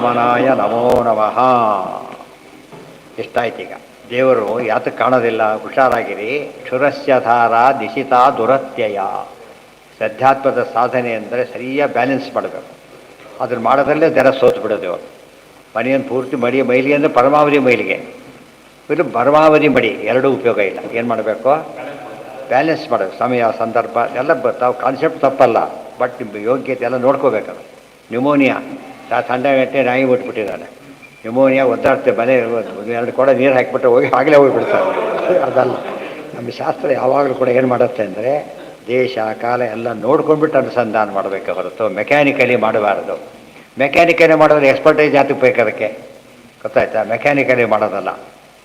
ವಾಮನಾಯ ನಮೋ ನಮಃ. ಎಷ್ಟಾಯ್ತು ಈಗ. ದೇವರು ಯಾತಕ್ಕೆ ಕಾಣೋದಿಲ್ಲ, ಹುಷಾರಾಗಿರಿ. ಕ್ಷುರಸ್ಯಧಾರ ದಿಶಿತಾ ದುರತ್ಯಯ. ಸಧ್ಯಾತ್ಮದ ಸಾಧನೆ ಅಂದರೆ ಸರಿಯಾಗಿ ಬ್ಯಾಲೆನ್ಸ್ ಮಾಡಬೇಕು. ಅದನ್ನು ಮಾಡೋದಲ್ಲೇ ದರ ಸೋತು ಬಿಡೋದು. ಅವರು ಮನೆಯನ್ನು ಪೂರ್ತಿ ಮೈಲಿಗೆ ಅಂದರೆ ಪರಮಾವಧಿ ಮೈಲಿಗೆ, ಇದು ಪರಮಾವಧಿ ಮಡಿ, ಎರಡೂ ಉಪಯೋಗ ಇಲ್ಲ. ಏನು ಮಾಡಬೇಕು? ಬ್ಯಾಲೆನ್ಸ್ ಮಾಡಬೇಕು. ಸಮಯ ಸಂದರ್ಭ ಎಲ್ಲ ತಾವು ಕಾನ್ಸೆಪ್ಟ್ ತಪ್ಪಲ್ಲ, ಬಟ್ ಯೋಗ್ಯತೆ ಎಲ್ಲ ನೋಡ್ಕೋಬೇಕಲ್ಲ. ನ್ಯೂಮೋನಿಯಾ ಸಣ್ಣ ಗಂಟೆ ನಾಯಿ ಬಿಟ್ಬಿಟ್ಟಿದ್ದಾನೆ. ನ್ಯೂಮೋನಿಯಾ ಒದ್ದಾಡ್ತೆ, ಮನೆ 2 ಕೊಡ ನೀರು ಹಾಕಿಬಿಟ್ರೆ ಹೋಗಿ ಆಗಲೇ ಹೋಗಿಬಿಡ್ತಾರೆ. ಅದಲ್ಲ, ನಮ್ಮ ಶಾಸ್ತ್ರ ಯಾವಾಗಲೂ ಕೂಡ ಏನು ಮಾಡುತ್ತೆ ಅಂದರೆ ದೇಶ ಕಾಲ ಎಲ್ಲ ನೋಡ್ಕೊಂಡ್ಬಿಟ್ಟು ಅನುಸಂಧಾನ ಮಾಡಬೇಕು ಹೊರತು ಮೆಕ್ಯಾನಿಕಲಿ ಮಾಡಬಾರ್ದು. ಮೆಕ್ಯಾನಿಕಲಿ ಮಾಡೋದು ಎಕ್ಸ್ಪರ್ಟೈಸ್ ಜಾತಿಗೆ ಬೇಕು. ಅದಕ್ಕೆ ಗೊತ್ತಾಯ್ತಾ? ಮೆಕ್ಯಾನಿಕಲಿ ಮಾಡೋದಲ್ಲ.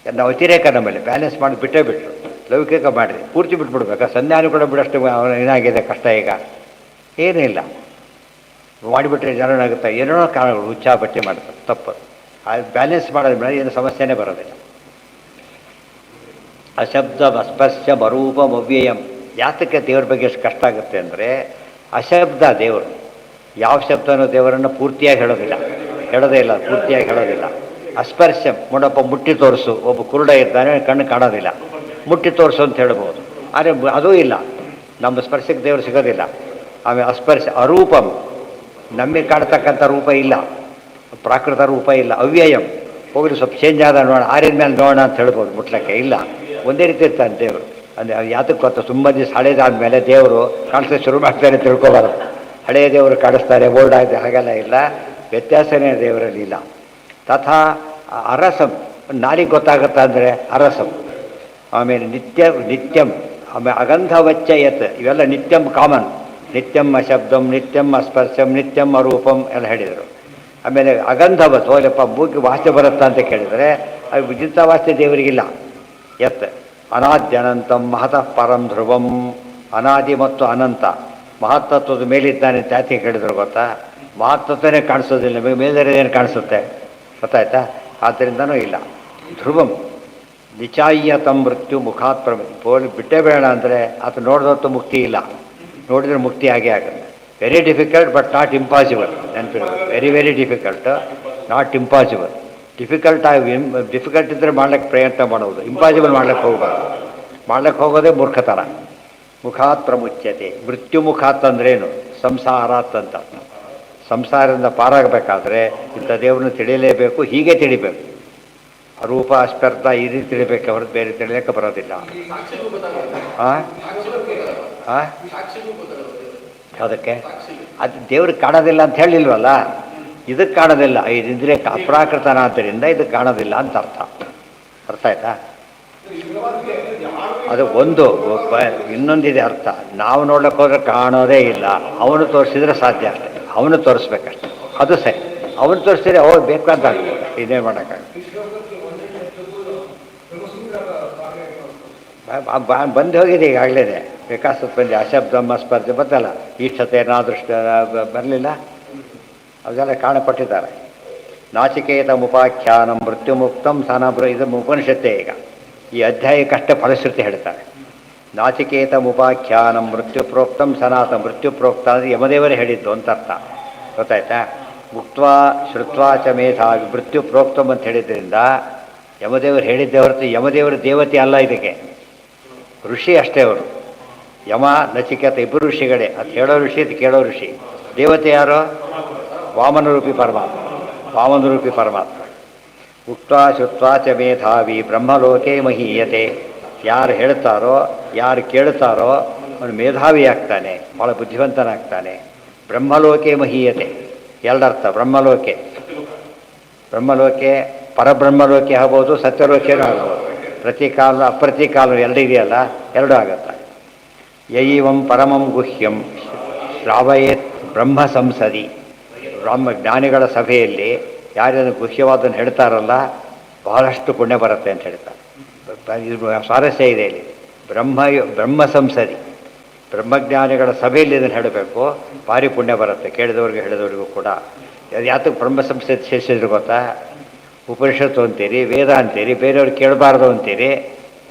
ನಾವು ಅತಿರೇಕ ನಮ್ಮಲ್ಲಿ ಬ್ಯಾಲೆನ್ಸ್ ಮಾಡಿ ಬಿಟ್ಟೇ ಬಿಟ್ಟರು. ಲೌಕಿಕ ಮಾಡಿರಿ, ಪೂರ್ತಿ ಬಿಟ್ಬಿಡ್ಬೇಕಾ? ಸಂಧಾನ ಕೂಡ ಬಿಡೋಷ್ಟು ಏನಾಗಿದೆ ಕಷ್ಟ ಈಗ? ಏನೂ ಇಲ್ಲ. ಮಾಡಿಬಿಟ್ರೆ ಜನನಾಗುತ್ತೆ, ಏನೋ ಕಾರಣಗಳು ಹುಚ್ಚಾ ಬಟ್ಟೆ ಮಾಡ್ತಾರೆ, ತಪ್ಪು. ಅದು ಬ್ಯಾಲೆನ್ಸ್ ಮಾಡೋದ್ರ ಮೇಲೆ ಏನು ಸಮಸ್ಯೆನೇ ಬರೋದಿಲ್ಲ. ಅಶಬ್ದ ಅಸ್ಪರ್ಶ ಮರೂಪ ಅವ್ಯಯಂ. ಯಾತಕ್ಕೆ ದೇವ್ರ ಬಗ್ಗೆ ಎಷ್ಟು ಕಷ್ಟ ಆಗುತ್ತೆ ಅಂದರೆ ಅಶಬ್ದ ದೇವರು. ಯಾವ ಶಬ್ದನೂ ದೇವರನ್ನು ಪೂರ್ತಿಯಾಗಿ ಹೇಳೋದೇ ಇಲ್ಲ, ಪೂರ್ತಿಯಾಗಿ ಹೇಳೋದಿಲ್ಲ. ಅಸ್ಪರ್ಶ, ನೋಡಪ್ಪ ಮುಟ್ಟಿ ತೋರಿಸು. ಒಬ್ಬ ಕುರುಡ ಇದ್ದಾನೆ, ಕಣ್ಣು ಕಾಣೋದಿಲ್ಲ, ಮುಟ್ಟಿ ತೋರಿಸು ಅಂತ ಹೇಳ್ಬೋದು. ಆದರೆ ಅದೂ ಇಲ್ಲ, ನಮ್ಮ ಸ್ಪರ್ಶಕ್ಕೆ ದೇವರು ಸಿಗೋದಿಲ್ಲ. ಆಮೇಲೆ ಅಸ್ಪರ್ಶ ಅರೂಪಂ, ನಮಗೆ ಕಾಡ್ತಕ್ಕಂಥ ರೂಪ ಇಲ್ಲ, ಪ್ರಾಕೃತ ರೂಪ ಇಲ್ಲ. ಅವ್ಯಯಂ, ಹೋಗಿ ಸ್ವಲ್ಪ ಚೇಂಜ್ ಆದ ನೋಡೋಣ, ಆರಿನ ಮೇಲೆ ನೋಡೋಣ ಅಂತ ಹೇಳ್ಬೋದು, ಮುಟ್ಲಕ್ಕೆ ಇಲ್ಲ. ಒಂದೇ ರೀತಿ ಇರ್ತಾನೆ ದೇವರು. ಅಂದರೆ ಯಾತಕ್ಕೆ ಗೊತ್ತ, ತುಂಬ ದಿವಸ ಹಳೇದಾದ್ಮೇಲೆ ದೇವರು ಕಾಣಿಸೋದು ಶುರು ಮಾಡ್ತಾರೆ ತಿಳ್ಕೊಬಾರ್ದು. ಹಳೆಯ ದೇವರು ಕಾಣಿಸ್ತಾರೆ, ಓಲ್ಡ್ ಆಗಿದೆ, ಹಾಗೆಲ್ಲ ಇಲ್ಲ. ವ್ಯತ್ಯಾಸನೇ ದೇವರಲ್ಲಿ ಇಲ್ಲ. ತಥಾ ಅರಸಂ, ನಾಲಿಗೆ ಗೊತ್ತಾಗುತ್ತಾ ಅಂದರೆ ಅರಸಂ. ಆಮೇಲೆ ನಿತ್ಯಂ, ಆಮೇಲೆ ಅಗಂಧವಚ್ಚಯತ್, ಇವೆಲ್ಲ ನಿತ್ಯಂ ಕಾಮನ್. ನಿತ್ಯಂ ಅಶಬ್ದಂ, ನಿತ್ಯಂ ಅಸ್ಪರ್ಶಂ, ನಿತ್ಯಂ ಅರೂಪಂ ಎಲ್ಲ ಹೇಳಿದರು. ಆಮೇಲೆ ಅಗಂಧವತ್, ಹೋಗಲಪ್ಪ ಮೂಗಿ ವಾಸನೆ ಬರುತ್ತಾ ಅಂತ ಕೇಳಿದರೆ ಅದು ವಿಚಿತ್ತ ವಾಸನೆ ದೇವರಿಗಿಲ್ಲ. ಯತ್ ಅನಾದ್ಯನಂತಂ ಮಹತಃ ಪರಂ ಧ್ರುವಂ. ಅನಾದಿ ಮತ್ತು ಅನಂತ ಮಹತ್ತತ್ವದ ಮೇಲಿದ್ದಾನೆ ಅಂತ ಯಾಕೆ ಕೇಳಿದ್ರು ಗೊತ್ತಾ? ಮಹತ್ತತ್ವನೇ ಕಾಣಿಸೋದಿಲ್ಲ, ಮೇಲ್ದರೆ ಏನು ಕಾಣಿಸುತ್ತೆ? ಗೊತ್ತಾಯ್ತಾ? ಆದ್ದರಿಂದನೂ ಇಲ್ಲ. ಧ್ರುವಂ ನಿಚಾಯ್ಯತಂ ಮೃತ್ಯು ಮುಖಾತ್ ಪೋಲಿ ಬಿಟ್ಟೇ ಬೇಡ ಅಂದರೆ ಅದು ನೋಡಿದತ್ತು ಮುಕ್ತಿ ಇಲ್ಲ, ನೋಡಿದರೆ ಮುಕ್ತಿ ಆಗೇ ಆಗುತ್ತೆ. Very difficult but not impossible. ನೆನಪಿರ್ಬೇಕು, very difficult, not impossible. Difficult ಇದ್ದರೆ ಮಾಡ್ಲಿಕ್ಕೆ ಪ್ರಯತ್ನ ಮಾಡೋದು, ಇಂಪಾಸಿಬಲ್ ಮಾಡ್ಲಿಕ್ಕೆ ಹೋಗಬಾರ್ದು. ಮಾಡ್ಲಿಕ್ಕೆ ಹೋಗೋದೇ ಮೂರ್ಖತನ. ಮುಖಾತ್ ಪ್ರಮುಚ್ಯತೆ. ಮೃತ್ಯು ಮುಖಾತ್ ಅಂದ್ರೇನು? ಸಂಸಾರಾತ್ ಅಂತ. ಸಂಸಾರದಿಂದ ಪಾರಾಗಬೇಕಾದ್ರೆ ಇಂಥ ದೇವ್ರನ್ನ ತಿಳಿಯಲೇಬೇಕು, ಹೀಗೆ ತಿಳಿಬೇಕು. ಅರೂಪ ಅಸ್ಪರ್ಧ ಈ ರೀತಿ ತಿಳಿಬೇಕು, ಹೊರತು ಬೇರೆ ತಿಳಿಯೋಕ್ಕೆ ಬರೋದಿಲ್ಲ. ಅದಕ್ಕೆ ಅದು ದೇವ್ರಿಗೆ ಕಾಣೋದಿಲ್ಲ ಅಂತ ಹೇಳಿಲ್ವಲ್ಲ, ಇದಕ್ಕೆ ಕಾಣೋದಿಲ್ಲ. ಇದಿದ್ರೆ ಅಪ್ರಾಕೃತನಾದ್ದರಿಂದ ಇದಕ್ಕೆ ಕಾಣೋದಿಲ್ಲ ಅಂತ ಅರ್ಥ ಆಯ್ತಾ? ಅದು ಒಂದು. ಇನ್ನೊಂದಿದೆ ಅರ್ಥ, ನಾವು ನೋಡ್ಲಿಕ್ಕೆ ಹೋದ್ರೆ ಕಾಣೋದೇ ಇಲ್ಲ, ಅವನು ತೋರಿಸಿದ್ರೆ ಸಾಧ್ಯ ಅಷ್ಟೆ, ಅವನು ತೋರಿಸ್ಬೇಕಷ್ಟೆ, ಅದು ಸರಿ. ಅವನು ತೋರಿಸಿದ್ರೆ ಅವಾಗ ಬೇಕಂತ ಇದೇನು ಮಾಡೋಕ್ಕಾಗ. ಬಂದು ಹೋಗಿದೆ ಈಗಾಗಲೇ ವಿಕಾಸದ ಬಂದು ಅಶಬ್ದಮ್ಮ ಸ್ಪರ್ಧೆ ಬರ್ತಲ್ಲ, ಈಷ್ಟತೆ ನಾದೃಷ್ಟ ಬರಲಿಲ್ಲ, ಅದೆಲ್ಲ ಕಾಣಕೊಟ್ಟಿದ್ದಾರೆ. ನಾಚಿಕೇತ ಮುಪಾಖ್ಯಾನಂ ಮೃತ್ಯುಮುಕ್ತಂ ಸನಬ್ರ, ಇದು ಉಪನಿಷತ್ತೇ. ಈಗ ಈ ಅಧ್ಯಾಯಕ್ಕಷ್ಟೇ ಫಲಶ್ರುತಿ ಹೇಳ್ತಾರೆ. ನಾಚಿಕೇತ ಮುಪಾಖ್ಯಾನಂ ಮೃತ್ಯು ಪ್ರೋಕ್ತಂ ಸನಾತ. ಮೃತ್ಯು ಪ್ರೋಕ್ತ ಅಂದರೆ ಯಮದೇವರೇ ಹೇಳಿದ್ದು ಅಂತ ಅರ್ಥ. ಗೊತ್ತಾಯ್ತಾ? ಮುಕ್ತ್ವಾ ಶ್ರುತ್ವಾ ಚ ಮೇಧಾವಿ. ಮೃತ್ಯು ಪ್ರೋಕ್ತಂ ಅಂತ ಹೇಳಿದ್ರಿಂದ ಯಮದೇವರು ಹೇಳಿದ್ದೇ ಹೊರತು ಯಮದೇವರು ದೇವತೆ ಅಲ್ಲ, ಇದಕ್ಕೆ ಋಷಿ ಅಷ್ಟೇ ಅವರು. ಯಮ ನಚಿಕೇತ ಇಬ್ಬರು ಋಷಿಗಳೇ. ಅದು ಹೇಳೋ ಋಷಿ, ಅದು ಕೇಳೋ ಋಷಿ. ದೇವತೆ ಯಾರೋ? ವಾಮನರೂಪಿ ಪರಮಾತ್ಮ. ವಾಮನರೂಪಿ ಪರಮಾತ್ಮ. ಉಕ್ತ್ವಾ ಶ್ರುತ್ವಾ ಚ ಮೇಧಾವಿ ಬ್ರಹ್ಮಲೋಕೆ ಮಹೀಯತೆ. ಯಾರು ಹೇಳ್ತಾರೋ, ಯಾರು ಕೇಳ್ತಾರೋ ಅವನು ಮೇಧಾವಿ ಆಗ್ತಾನೆ, ಭಾಳ ಬುದ್ಧಿವಂತನಾಗ್ತಾನೆ. ಬ್ರಹ್ಮಲೋಕೆ ಮಹೀಯತೆ ಎರಡರ್ಥ. ಬ್ರಹ್ಮಲೋಕೆ, ಬ್ರಹ್ಮಲೋಕೆ ಪರಬ್ರಹ್ಮಲೋಕೆ ಆಗ್ಬೋದು, ಸತ್ಯಲೋಕೆನೂ ಆಗ್ಬೋದು. ಪ್ರತಿಕಾಲ ಅಪ್ರತಿಕಾಲ ಎರಡು ಇದೆಯಲ್ಲ, ಎರಡೂ ಆಗುತ್ತೆ. ಯೈವಂ ಪರಮಂ ಗುಹ್ಯಂ ಶ್ರಾವಯೇತ್ ಬ್ರಹ್ಮ ಸಂಸದಿ. ಜ್ಞಾನಿಗಳ ಸಭೆಯಲ್ಲಿ ಯಾರ್ಯಾರು ಗುಹ್ಯವಾದನ್ನು ಹೇಳ್ತಾರಲ್ಲ ಬಹಳಷ್ಟು ಪುಣ್ಯ ಬರುತ್ತೆ ಅಂತ ಹೇಳ್ತಾರೆ. ಸ್ವಾರಸ್ಯ ಇದೆ ಇಲ್ಲಿ. ಬ್ರಹ್ಮ ಸಂಸದಿ, ಬ್ರಹ್ಮಜ್ಞಾನಿಗಳ ಸಭೆಯಲ್ಲಿ ಇದನ್ನು ಹೇಳಬೇಕು, ಭಾರಿ ಪುಣ್ಯ ಬರುತ್ತೆ. ಕೇಳಿದವ್ರಿಗೆ ಹೇಳಿದವರಿಗೂ ಕೂಡ. ಯಾತಕ್ಕೆ ಬ್ರಹ್ಮ ಸಂಸದಿ ಸೇರಿಸಿದ್ರು ಗೊತ್ತಾ? ಉಪನಿಷತ್ತು ಅಂತೀರಿ, ವೇದ ಅಂತೀರಿ, ಬೇರೆಯವ್ರಿಗೆ ಕೇಳಬಾರ್ದು ಅಂತೀರಿ,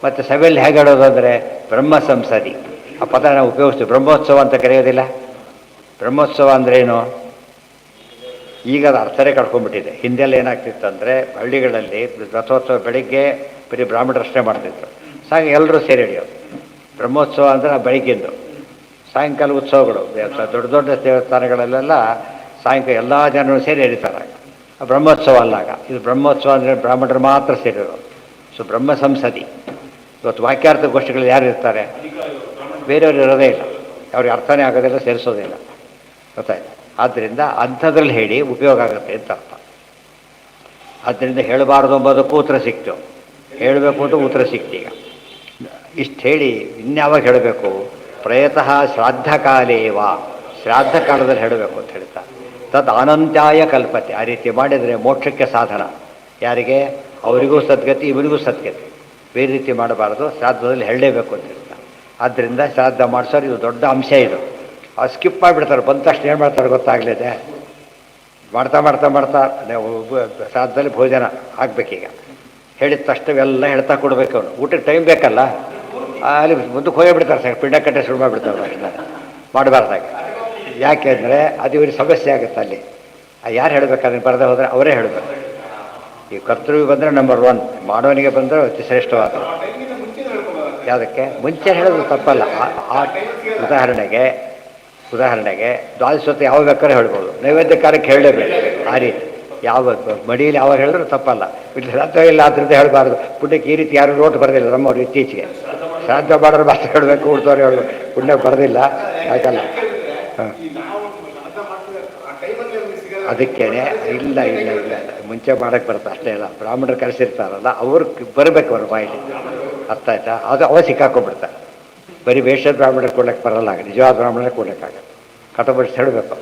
ಮತ್ತು ಸಭೆಯಲ್ಲಿ ಹೇಗೆ ಹೇಳೋದು ಅಂದರೆ ಬ್ರಹ್ಮ ಸಂಸದಿ. ಆ ಪದ ನಾವು ಉಪಯೋಗಿಸ್ತೀವಿ. ಬ್ರಹ್ಮೋತ್ಸವ ಅಂತ ಕರೆಯೋದಿಲ್ಲ. ಬ್ರಹ್ಮೋತ್ಸವ ಅಂದ್ರೇನು? ಈಗ ಅದು ಅರ್ಥನೇ ಕಳ್ಕೊಂಡ್ಬಿಟ್ಟಿದೆ. ಹಿಂದೆಲ್ಲ ಏನಾಗ್ತಿತ್ತು ಅಂದರೆ ಹಳ್ಳಿಗಳಲ್ಲಿ ರಥೋತ್ಸವ ಬೆಳಿಗ್ಗೆ ಬರೀ ಬ್ರಾಹ್ಮಣರಷ್ಟೇ ಮಾಡ್ತಿದ್ರು, ಸಾಯಂಕಾಲ ಎಲ್ಲರೂ ಸೇರಿ ಹಿಡಿಯೋದು. ಬ್ರಹ್ಮೋತ್ಸವ ಅಂದರೆ ಬೆಳಿಗ್ಗೆಂದು. ಸಾಯಂಕಾಲ ಉತ್ಸವಗಳು ದೊಡ್ಡ ದೊಡ್ಡ ದೇವಸ್ಥಾನಗಳಲ್ಲೆಲ್ಲ ಸಾಯಂಕಾಲ ಎಲ್ಲ ಜನರು ಸೇರಿ ಎಳಿತಾರೆ. ಬ್ರಹ್ಮೋತ್ಸವ ಅಲ್ಲಾಗ. ಇದು ಬ್ರಹ್ಮೋತ್ಸವ ಅಂದರೆ ಬ್ರಾಹ್ಮಣರು ಮಾತ್ರ ಸೇರಿರೋದು. ಸೊ ಬ್ರಹ್ಮ ಸಂಸದಿ. ಇವತ್ತು ವಾಕ್ಯಾರ್ಥ ಗೋಷ್ಠಿಗಳು ಯಾರು ಇರ್ತಾರೆ? ಬೇರೆಯವರು ಇರೋದೇ ಇಲ್ಲ, ಅವ್ರಿಗೆ ಅರ್ಥನೇ ಆಗೋದಿಲ್ಲ, ಸೇರಿಸೋದಿಲ್ಲ. ಗೊತ್ತಾಯ್ತು? ಆದ್ದರಿಂದ ಅಂಥದ್ರಲ್ಲಿ ಹೇಳಿ ಉಪಯೋಗ ಆಗುತ್ತೆ ಅಂತ ಅರ್ಥ. ಆದ್ದರಿಂದ ಹೇಳಬಾರ್ದು ಎಂಬುದಕ್ಕೂ ಉತ್ತರ ಸಿಕ್ತು, ಹೇಳಬೇಕು ಅಂತ ಉತ್ತರ ಸಿಕ್ತೀಗ. ಇಷ್ಟು ಹೇಳಿ ಇನ್ಯಾವಾಗ ಹೇಳಬೇಕು? ಪ್ರಯತಃ ಶ್ರಾದ್ದ ಕಾಲೇವ, ಶ್ರಾದ್ದ ಕಾಲದಲ್ಲಿ ಹೇಳಬೇಕು ಅಂತ ಹೇಳ್ತಾ. ತದ್ ಅನಂತ್ಯಾಯ ಕಲ್ಪತೆ. ಆ ರೀತಿ ಮಾಡಿದರೆ ಮೋಕ್ಷಕ್ಕೆ ಸಾಧನ. ಯಾರಿಗೆ? ಅವರಿಗೂ ಸದ್ಗತಿ, ಇವರಿಗೂ ಸದ್ಗತಿ. ಬೇರೆ ರೀತಿ ಮಾಡಬಾರ್ದು, ಶ್ರಾದ್ದದಲ್ಲಿ ಹೇಳಲೇಬೇಕು ಅಂತ ಹೇಳ್ತಾ. ಆದ್ದರಿಂದ ಶ್ರಾದ್ದ ಮಾಡಿಸೋರು ಇದು ದೊಡ್ಡ ಅಂಶ. ಇದು ಅವ್ರು ಸ್ಕಿಪ್ ಮಾಡಿಬಿಡ್ತಾರೆ. ಬಂದ ತಕ್ಷಣ ಏನು ಮಾಡ್ತಾರೆ ಗೊತ್ತಾಗಲಿದೆ. ಮಾಡ್ತಾ ಮಾಡ್ತಾ ಮಾಡ್ತಾ ಶ್ರಾದ್ದದಲ್ಲಿ ಭೋಜನ ಆಗಬೇಕೀಗ. ಹೇಳಿದ ತಕ್ಷಣವೆಲ್ಲ ಹೇಳ್ತಾ ಕೊಡಬೇಕು. ಅವನು ಊಟಕ್ಕೆ ಟೈಮ್ ಬೇಕಲ್ಲ, ಅಲ್ಲಿ ಮುಂದಕ್ಕೆ ಹೋಗಿಬಿಡ್ತಾರೆ. ಸರ್ ಪಿಂಡ ಕಟ್ಟೆ ಶುರು ಮಾಡಿಬಿಡ್ತಾರೆ ತಕ್ಷಣ. ಮಾಡಬಾರ್ದಾಗ. ಯಾಕೆ ಅಂದರೆ ಅದು ಇವ್ರಿಗೆ ಸಮಸ್ಯೆ ಆಗುತ್ತೆ ಅಲ್ಲಿ. ಯಾರು ಹೇಳಬೇಕು? ಅದನ್ನು ಬರದೆ ಹೋದರೆ ಅವರೇ ಹೇಳಬೇಕು. ಈ ಕರ್ತೃ ಬಂದರೆ ನಂಬರ್ 1, ಮಾಡೋನಿಗೆ ಬಂದರೆ ಅತಿ ಶ್ರೇಷ್ಠವಾದ. ಯಾವುದಕ್ಕೆ ಮುಂಚೆ ಹೇಳೋದು ತಪ್ಪಲ್ಲ. ಉದಾಹರಣೆಗೆ ದ್ವಾದಶೋತ್ಸವ ಯಾವ ಬೇಕಾದ್ರೆ ಹೇಳ್ಬೋದು, ನೈವೇದ್ಯ ಕಾರ್ಯಕ್ಕೆ ಹೇಳಲೇಬೇಕು. ಆ ರೀತಿ ಯಾವ ಮಡಿಯಲ್ಲಿ ಯಾವಾಗ ಹೇಳಿದ್ರು ತಪ್ಪಲ್ಲ. ಇಲ್ಲಿ ಶ್ರಾದ್ದ ಇಲ್ಲ ಆದ್ದರಿಂದ ಹೇಳಬಾರ್ದು. ಪುಣ್ಯಕ್ಕೆ ಈ ರೀತಿ ಯಾರು ನೋಟ್ ಬರೋದಿಲ್ಲ ನಮ್ಮವ್ರು. ಇತ್ತೀಚೆಗೆ ಶ್ರಾದ್ದ ಮಾಡೋರು ಮಾತ್ರ ಹೇಳಬೇಕು, ಉಳಿದವ್ರು ಹೇಳಬೇಕು. ಪುಣ್ಯಕ್ಕೆ ಬರೋದಿಲ್ಲ, ಯಾಕಲ್ಲ. ಹಾಂ, ಅದಕ್ಕೇನೆ ಇಲ್ಲ ಇಲ್ಲ ಇಲ್ಲ ಇಲ್ಲ ಮುಂಚೆ ಮಾಡೋಕ್ಕೆ ಬರುತ್ತೆ ಅಷ್ಟೇ. ಇಲ್ಲ, ಬ್ರಾಹ್ಮಣರು ಕರೆಸಿರ್ತಾರಲ್ಲ ಅವ್ರು ಬರಬೇಕು ಅವ್ರ ಬಾಯಿಲಿ. ಅರ್ಥ ಆಯ್ತಾ? ಅದು ಅವ ಸಿಕ್ಕಾಕೊಂಡ್ಬಿಡ್ತಾರೆ. ಬರೀ ವೇಷದ ಬ್ರಾಹ್ಮಣರು ಕೊಡ್ಲಿಕ್ಕೆ ಬರಲ್ಲ, ನಿಜವಾದ ಬ್ರಾಹ್ಮಣರಿಗೆ ಕೊಡ್ಲಿಕ್ಕಾಗತ್ತೆ. ಕಟಬಡಿಸಿ ಹೇಳಬೇಕು.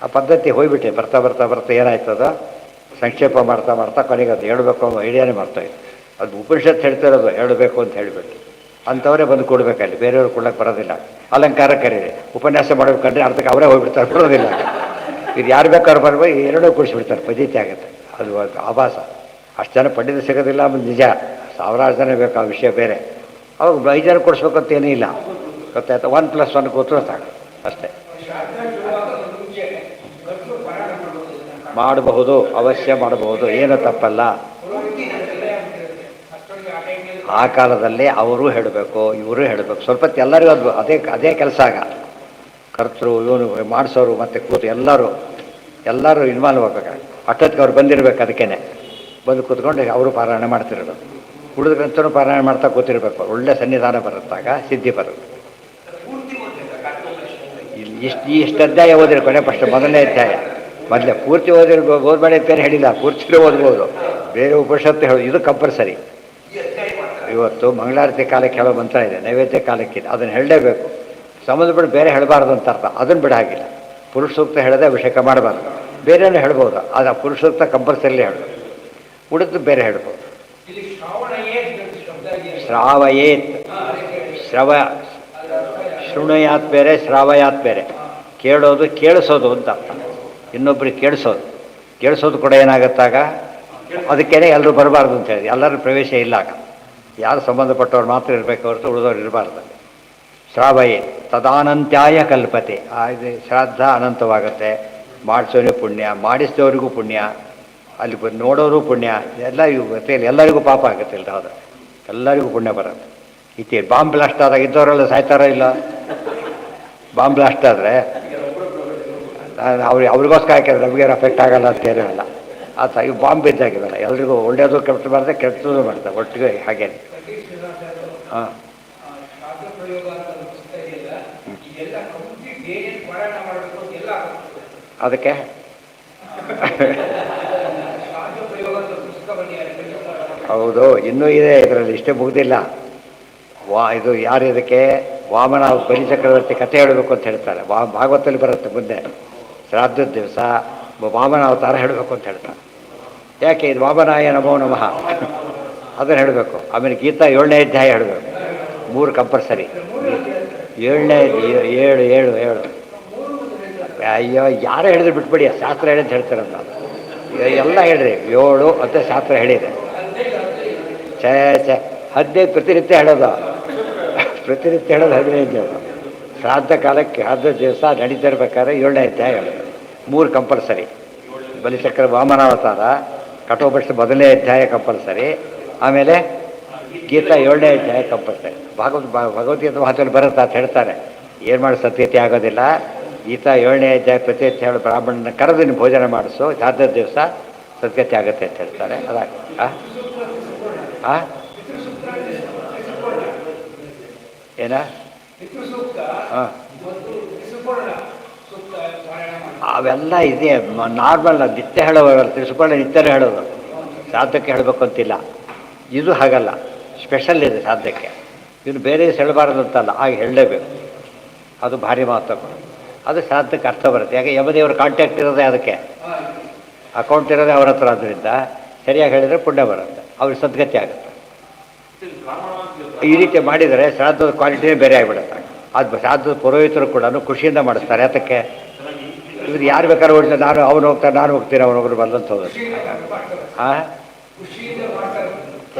ಆ ಪದ್ಧತಿ ಹೋಗ್ಬಿಟ್ಟೆ. ಬರ್ತಾ ಬರ್ತಾ ಬರ್ತಾ ಏನಾಯ್ತದ, ಸಂಕ್ಷೇಪ ಮಾಡ್ತಾ ಮಾಡ್ತಾ ಕೊನೆಗೆ ಅದು ಹೇಳಬೇಕು ಅನ್ನೋ ಐಡಿಯಾನೇ ಮಾಡ್ತಾಯಿತ್ತು. ಅದು ಉಪನಿಷತ್ತು ಹೇಳ್ತಿರೋದು ಹೇಳಬೇಕು ಅಂತ ಹೇಳಿಬಿಟ್ಟು ಅಂಥವರೇ ಬಂದು ಕೊಡಬೇಕಲ್ಲಿ, ಬೇರೆಯವ್ರು ಕೊಡ್ಲಿಕ್ಕೆ ಬರೋದಿಲ್ಲ. ಅಲಂಕಾರ ಕರೀರಿ, ಉಪನ್ಯಾಸ ಮಾಡಬೇಕಂದ್ರೆ ಅರ್ಥಕ್ಕೆ ಅವರೇ ಹೋಗ್ಬಿಡ್ತಾರೆ, ಬರೋದಿಲ್ಲ. ಇದು ಯಾರು ಬೇಕಾದ್ರೂ ಬರ್ಬೋದು, ಎರಡೂ ಕೊಡಿಸ್ಬಿಡ್ತಾರೆ. ಪದ್ಧತಿ ಆಗುತ್ತೆ. ಅದು ಆಭಾಸ. ಅಷ್ಟು ಜನ ಪಂಡಿತ ಸಿಗೋದಿಲ್ಲ ಆಮೇಲೆ ನಿಜ. ಸಾವಿರಾರು ಜನ ಬೇಕು, ಆ ವಿಷಯ ಬೇರೆ. ಅವಾಗ 5 ಜನ ಕೊಡಿಸ್ಬೇಕಂತ ಏನೂ ಇಲ್ಲ. ಗೊತ್ತಾಯ್ತು? 1+1 ಕೂತ್ರೂ ಸಾಕು ಅಷ್ಟೇ. ಮಾಡಬಹುದು, ಅವಶ್ಯ ಮಾಡಬಹುದು, ಏನು ತಪ್ಪಲ್ಲ. ಆ ಕಾಲದಲ್ಲೇ ಅವರು ಹೇಳಬೇಕು, ಇವರು ಹೇಳಬೇಕು. ಸ್ವಲ್ಪ ಎಲ್ಲರಿಗೂ ಅದು ಅದೇ ಕೆಲಸ. ಆಗ ಕರ್ತೃ, ಇವನು ಮಾಡಿಸೋರು ಮತ್ತು ಕೂತು ಎಲ್ಲರೂ ಇನ್ವಾಲ್ವ್ ಆಗ್ಬೇಕಾಗ. ಅಷ್ಟೊತ್ತಿಗೆ ಅವ್ರು ಬಂದಿರಬೇಕು. ಅದಕ್ಕೇನೆ ಬಂದು ಕೂತ್ಕೊಂಡು ಅವರು ಪಾರಾಯಣ ಮಾಡ್ತಿರೋದು. ಉಳಿದ ಗ್ರಂಥನೂ ಪಾರಾಯಣ ಮಾಡ್ತಾ ಕೂತಿರ್ಬೇಕು. ಒಳ್ಳೆ ಸನ್ನಿಧಾನ ಬರುತ್ತಾಗ ಸಿದ್ಧಿ ಬರುತ್ತೆ. ಇಷ್ಟು ಅಧ್ಯಾಯ ಓದಿರಿ ಕೊನೆ ಫಸ್ಟ್ ಮೊದಲನೇ ಅಧ್ಯಾಯ. ಮೊದಲೇ ಪೂರ್ತಿ ಓದ್ಬೇಡ ಅಂತೇನು ಹೇಳಿಲ್ಲ, ಪೂರ್ತಿ ಓದ್ಬೋದು. ಬೇರೆ ಉಪನಿಷತ್ತು ಹೇಳೋದು ಇದು ಕಂಪಲ್ಸರಿ. ಇವತ್ತು ಮಂಗಳಾರತಿ ಕಾಲಕ್ಕೆ ಹೇಳೋ ಮಂತ್ರ ಇದೆ, ನೈವೇದ್ಯ ಕಾಲಕ್ಕಿದೆ, ಅದನ್ನು ಹೇಳಲೇಬೇಕು. ಸಂಬಂಧಪಟ್ಟು ಬೇರೆ ಹೇಳಬಾರ್ದು ಅಂತ ಅರ್ಥ. ಅದನ್ನು ಬಿಡ ಹಾಗಿಲ್ಲ. ಪುರುಷ ಸೂಕ್ತ ಹೇಳದೆ ಅಭಿಷೇಕ ಮಾಡಬಾರ್ದು. ಬೇರೆಯೂ ಹೇಳ್ಬೋದು, ಆದರೆ ಪುರುಷ ಸೂಕ್ತ ಕಂಪಲ್ಸರಿಲಿ ಹೇಳೋದು. ಉಳಿದು ಬೇರೆ ಹೇಳ್ಬೋದು. ಶ್ರಾವಯೇತ್, ಶೃಣುಯಾತ್ ಬೇರೆ, ಶ್ರಾವಯಾತ್ ಬೇರೆ. ಕೇಳೋದು, ಕೇಳಿಸೋದು ಅಂತ ಅರ್ಥ. ಇನ್ನೊಬ್ಬರಿಗೆ ಕೇಳಿಸೋದು ಕೂಡ ಏನಾಗುತ್ತಾಗ ಅದಕ್ಕೇನೆ ಎಲ್ಲರೂ ಬರಬಾರ್ದು ಅಂತ ಹೇಳಿ. ಎಲ್ಲರೂ ಪ್ರವೇಶ ಇಲ್ಲ ಆಗ. ಯಾರು ಸಂಬಂಧಪಟ್ಟವ್ರು ಮಾತ್ರ ಇರಬೇಕು ಹೊರತು ಉಳಿದವ್ರು ಇರಬಾರ್ದು. ಶ್ರಾವಯೇ ತದಾನಂತ್ಯಾಯ ಕಲ್ಪತೆ. ಶ್ರಾದ್ದ ಅನಂತವಾಗುತ್ತೆ. ಮಾಡಿಸೋನಿಗೂ ಪುಣ್ಯ, ಮಾಡಿಸಿದವರಿಗೂ ಪುಣ್ಯ, ಅಲ್ಲಿ ನೋಡೋರು ಪುಣ್ಯ. ಎಲ್ಲ ಎಲ್ಲರಿಗೂ ಪಾಪ ಆಗುತ್ತೆ. ಇಲ್ಲ ಹೌದು, ಎಲ್ಲರಿಗೂ ಪುಣ್ಯ ಬರುತ್ತೆ. ಬಾಂಬ್ ಬ್ಲಾಸ್ಟ್ ಆದಾಗ ಇದ್ದವರೆಲ್ಲ ಸಾಯ್ತಾರೋ ಇಲ್ಲ? ಬಾಂಬ್ ಬ್ಲಾಸ್ಟ್ ಆದರೆ ಅವ್ರಿಗೋಸ್ಕರ ಹಾಕಿದ್ರೆ ನಮಗೇನು ಅಫೆಕ್ಟ್ ಆಗಲ್ಲ ಅಂತ ಏನಿಲ್ಲ. ಇವು ಬಾಂಬ್ ಬಿದ್ದಾಗಿವಲ್ಲ, ಎಲ್ರಿಗೂ ಒಳ್ಳೆಯದು ಕೆಟ್ಟು ಬರ್ತದೆ, ಕೆಟ್ಟದ್ದು ಮಾಡ್ತಾರೆ ಒಟ್ಟಿಗೆ. ಹಾಗೇನೆ. ಹಾಂ, ಅದಕ್ಕೆ ಹೌದು, ಇನ್ನೂ ಇದೆ ಇದರಲ್ಲಿ, ಇಷ್ಟೇ ಮುಗ್ದಿಲ್ಲ. ಇದು ಯಾರು ಇದಕ್ಕೆ ವಾಮನ ಬಲಿಚಕ್ರವರ್ತಿ ಕಥೆ ಹೇಳಬೇಕು ಅಂತ ಹೇಳ್ತಾರೆ. ಭಾಗವತದಲ್ಲಿ ಬರುತ್ತೆ ಮುಂದೆ. ಶ್ರಾದ್ದದ ದಿವಸ ವಾಮನ ಅವತಾರ ಹೇಳಬೇಕು ಅಂತ ಹೇಳ್ತಾರೆ. ಯಾಕೆ? ಇದು ವಾಮನಾಯ ನಮೋ ನಮಃ ಅದನ್ನು ಹೇಳಬೇಕು. ಆಮೇಲೆ ಗೀತಾ 7ನೇ ಅಧ್ಯಾಯ ಹೇಳಬೇಕು. 3 ಕಂಪಲ್ಸರಿ. 7 ಅಯ್ಯೋ, ಯಾರೋ ಹೇಳಿದ್ರೆ ಬಿಟ್ಬಿಡಿ, ಶಾಸ್ತ್ರ ಹೇಳಿ ಅಂತ ಹೇಳ್ತಾರಲ್ಲ. ಎಲ್ಲ ಹೇಳ್ರಿ 7 ಅಂತ ಶಾಸ್ತ್ರ ಹೇಳಿದೆ. ಛೇ 15 ಪ್ರತಿನಿತ್ಯ ಹೇಳೋದು 15 ಶ್ರಾದ್ದ ಕಾಲಕ್ಕೆ 10 ದಿವಸ ನಡೀತಿರ್ಬೇಕಾದ್ರೆ 7ನೇ ಅಧ್ಯಾಯ ಹೇಳೋದು. 3 ಕಂಪಲ್ಸರಿ. ಬಲಿಚಕ್ರ ವಾಮನಾವತಾರ, ಕಠೋಪನಿಷತ್ ಮೊದಲನೇ ಅಧ್ಯಾಯ ಕಂಪಲ್ಸರಿ, ಆಮೇಲೆ ಗೀತಾ 7ನೇ ಅಧ್ಯಾಯ ಕಂಪಲ್ಸರಿ. ಭಗವದ್ಗೀತೆ ಮಹತ್ವದಲ್ಲಿ ಬರುತ್ತೆ ಅಂತ ಹೇಳ್ತಾರೆ. ಏನು ಮಾಡಿ ಸತ್ಯತೆ ಆಗೋದಿಲ್ಲ. ಗೀತಾ 7ನೇ ಅಧ್ಯಾಯ ಪ್ರತಿಯತ್ ಹೇಳಿ ಬ್ರಾಹ್ಮಣನ ಕರೆದು ನೀನು ಭೋಜನ ಮಾಡಿಸು, ಶ್ರಾದ್ದದ ದಿವಸ ಸದ್ಗತಿ ಆಗುತ್ತೆ ಅಂತ ಹೇಳ್ತಾರೆ. ಅದಾಗ ಏನ ಹಾಂ ಅವೆಲ್ಲ ಇದೆ ನಾರ್ಮಲ್ ನಿತ್ಯ ಹೇಳೋವಲ್ಲ. ತಿಳಿಸ್ಕೊಳ್ಳೆ ನಿತ್ಯನೇ ಹೇಳೋದು, ಶ್ರಾದ್ದಕ್ಕೆ ಹೇಳಬೇಕು ಅಂತಿಲ್ಲ. ಇದು ಹಾಗಲ್ಲ, ಸ್ಪೆಷಲ್ ಇದೆ ಶ್ರಾದ್ದಕ್ಕೆ. ಇನ್ನು ಬೇರೆ ಹೇಳಬಾರದು ಅಂತಲ್ಲ, ಹಾಗೆ ಹೇಳಲೇಬೇಕು. ಅದು ಭಾರಿ ಮಹತ್ವ. ಅದು ಶ್ರಾದ್ದಕ್ಕೆ ಅರ್ಥ ಬರುತ್ತೆ. ಯಾಕೆ ಯಮದೇವ್ರ ಕಾಂಟ್ಯಾಕ್ಟ್ ಇರೋದೇ ಅದಕ್ಕೆ, ಅಕೌಂಟ್ ಇರೋದೇ ಅವ್ರ ಹತ್ರ. ಆದ್ದರಿಂದ ಸರಿಯಾಗಿ ಹೇಳಿದರೆ ಪುಣ್ಯ ಬರುತ್ತೆ, ಅವ್ರಿಗೆ ಸದ್ಗತಿ ಆಗುತ್ತೆ. ಈ ರೀತಿ ಮಾಡಿದರೆ ಶ್ರಾದ್ದದ ಕ್ವಾಲಿಟಿನೇ ಬೇರೆ ಆಗಿಬಿಡುತ್ತೆ. ಅದು ಶ್ರಾದ್ದದ ಪುರೋಹಿತರು ಕೂಡ ಖುಷಿಯಿಂದ ಮಾಡಿಸ್ತಾರೆ. ಅದಕ್ಕೆ ಇವ್ರು ಯಾರು ಬೇಕಾದ್ರೂ ಓಡಿಸ್ತಾರೆ, ನಾನು ಅವನು ಹೋಗ್ತಾರೆ, ನಾನು ಹೋಗ್ತೀನಿ, ಅವನೊಬ್ರು ಬಂದಂತ ಹೋಗೋದು. ಹಾಂ,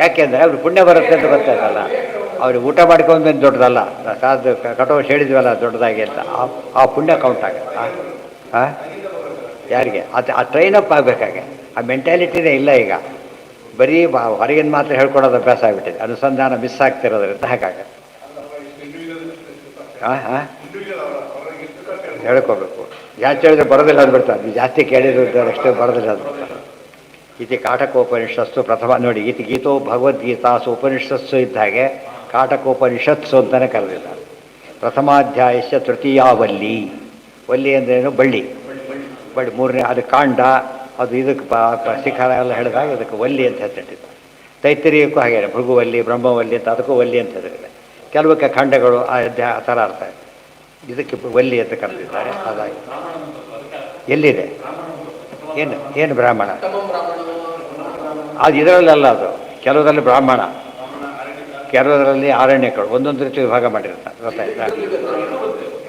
ಯಾಕೆಂದರೆ ಅವ್ರಿಗೆ ಪುಣ್ಯ ಬರುತ್ತೆ ಅಂತ ಗೊತ್ತಾಗಲ್ಲ. ಅವ್ರಿಗೆ ಊಟ ಮಾಡ್ಕೊಂಡ್ಮೇಲೆ ದೊಡ್ಡದಲ್ಲ, ಶ್ರಾದ್ದ ಕಟೋಸ್ ಹೇಳಿದ್ವಲ್ಲ ದೊಡ್ಡದಾಗಿ ಅಂತ, ಆ ಪುಣ್ಯ ಕೌಂಟ್ ಆಗುತ್ತೆ. ಹಾಂ, ಯಾರಿಗೆ ಅದು ಆ ಟ್ರೈನಪ್ ಆಗಬೇಕಾಗೆ ಆ ಮೆಂಟ್ಯಾಲಿಟಿನೇ ಇಲ್ಲ ಈಗ. ಬರೀ ಹೊರಗಿನ ಮಾತ್ರ ಹೇಳ್ಕೊಡೋದು ಅಭ್ಯಾಸ ಆಗಿಬಿಟ್ಟಿದೆ. ಅನುಸಂಧಾನ ಮಿಸ್ ಆಗ್ತಿರೋದ್ರಿಂದ ಹಾಗಾಗತ್ತೆ. ಹಾಂ ಹಾಂ ಹೇಳ್ಕೋಬೇಕು. ಜಾಸ್ತಿ ಹೇಳಿದ್ರೆ ಬರೋದಿಲ್ಲ ಅಂದ್ಬಿಡ್ತಾರೆ. ನೀವು ಜಾಸ್ತಿ ಕೇಳಿದ್ರೆ ಅಷ್ಟೇ ಬರೋದಿಲ್ಲ ಅಂದ್ಬಿಡ್ತಾರೆ. ಇತಿ ಕಾಟಕೋಪನಿಷತ್ಸು ಪ್ರಥಮ ನೋಡಿ, ಇತಿ ಗೀತೋ ಭಗವದ್ಗೀತಾಸು ಉಪನಿಷತ್ಸು ಇದ್ದ ಹಾಗೆ ಕಾಟಕೋಪನಿಷತ್ಸು ಅಂತಲೇ ಕರೆದಿದ್ದಾರೆ. ಪ್ರಥಮಾಧ್ಯಾಯಸ್ಯ ತೃತೀಯಾವಲ್ಲಿ. ವಲ್ಲಿ ಅಂದ್ರೇನು? ಬಳ್ಳಿ. ಬಳ್ಳಿ ಮೂರನೇ, ಅದು ಕಾಂಡ, ಅದು ಇದಕ್ಕೆ ಶಿಖರ ಎಲ್ಲ ಹೇಳಿದಾಗ ಇದಕ್ಕೆ ವಲ್ಲಿ ಅಂತ ಹೆಸರಿಟ್ಟಿದ್ದಾರೆ. ತೈತರಿಯಕ್ಕೂ ಹಾಗೆ ಭೃಗುವಲ್ಲಿ, ಬ್ರಹ್ಮವಲ್ಲಿ ಅಂತ ಅದಕ್ಕೂ ವಲ್ಲಿ ಅಂತ ಹೆಸರಿದೆ. ಕೆಲವಕ್ಕೆ ಖಂಡಗಳು ಆ ಥರ ಅರ್ಥ ಇದೆ. ಇದಕ್ಕೆ ವಲ್ಲಿ ಅಂತ ಕರೆದಿದ್ದಾರೆ. ಅದಾಗಿ ಎಲ್ಲಿದೆ? ಏನು ಏನು ಬ್ರಾಹ್ಮಣ? ಅದು ಇದರಲ್ಲೆಲ್ಲ, ಅದು ಕೆಲವರಲ್ಲಿ ಬ್ರಾಹ್ಮಣ, ಕೆಲವರಲ್ಲಿ ಆರಣ್ಯಗಳು, ಒಂದೊಂದು ರೀತಿ ವಿಭಾಗ ಮಾಡಿರ್ತಾರೆ. ಗೊತ್ತಾಯ್ತಾ?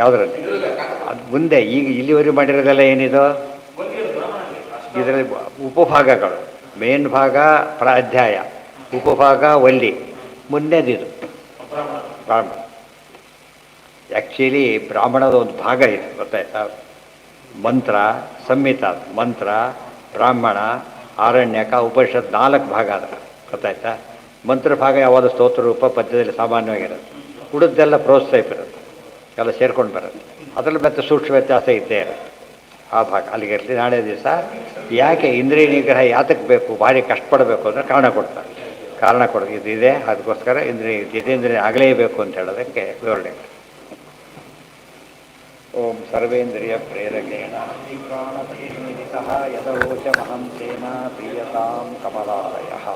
ಯಾವುದರಲ್ಲಿ? ಅದು ಮುಂದೆ ಈಗ ಇಲ್ಲಿವರೆಗೂ ಮಾಡಿರೋದೆಲ್ಲ ಏನಿದು? ಇದರಲ್ಲಿ ಉಪಭಾಗಗಳು. ಮೇನ್ ಭಾಗ ಅಧ್ಯಾಯ, ಉಪಭಾಗ ವಲ್ಲಿ, ಮುಂದೆದಿದು ಬ್ರಾಹ್ಮಣ. ಆ್ಯಕ್ಚುಲಿ ಬ್ರಾಹ್ಮಣದ ಒಂದು ಭಾಗ ಇದೆ, ಗೊತ್ತಾಯ್ತಾ? ಮಂತ್ರ, ಸಂಹಿತ, ಮಂತ್ರ, ಬ್ರಾಹ್ಮಣ, ಆರಣ್ಯಕ, ಉಪನಿಷತ್ 4 ಭಾಗ ಅದರ. ಗೊತ್ತಾಯ್ತಾ? ಮಂತ್ರ ಭಾಗ ಯಾವುದು ಸ್ತೋತ್ರ ರೂಪ ಪದ್ಯದಲ್ಲಿ ಸಾಮಾನ್ಯವಾಗಿರುತ್ತೆ. ಉಳಿದೆಲ್ಲ ಪ್ರೋಸ್ ಟೈಪ್ ಇರುತ್ತೆ, ಎಲ್ಲ ಸೇರ್ಕೊಂಡು ಬರುತ್ತೆ. ಅದರಲ್ಲಿ ಮತ್ತೆ ಸೂಕ್ಷ್ಮ ವ್ಯತ್ಯಾಸ ಇದ್ದೇ ಇರುತ್ತೆ. ಆ ಭಾಗ ಅಲ್ಲಿಗೆ ಇರಲಿ. ನಾಳೆ ದಿವಸ ಯಾಕೆ ಇಂದ್ರಿಯ ನಿಗ್ರಹ ಯಾತಕ್ಕೆ ಬೇಕು, ಭಾರಿ ಕಷ್ಟಪಡಬೇಕು ಅಂದರೆ ಕಾರಣ ಕೊಡ್ತಾರೆ. ಕಾರಣ ಕೊಡೋದು ಇದಿದೆ, ಅದಕ್ಕೋಸ್ಕರ ಜಿತೇಂದ್ರಿಯ ಆಗಲೇಬೇಕು ಅಂತ ಹೇಳೋದಕ್ಕೆ ವಿವರಣೆ. ಓಂ ಸರ್ವೇಂದ್ರಿಯ ಪ್ರೇರಕೇಣ ಶ್ರೀಪ್ರಾಣಪತಿನಿಧಿತಃ ಯದವೋಚಮಹಂ ತೇನ ಪ್ರೀಯತಾಂ ಕಮಲಾಲಯಃ.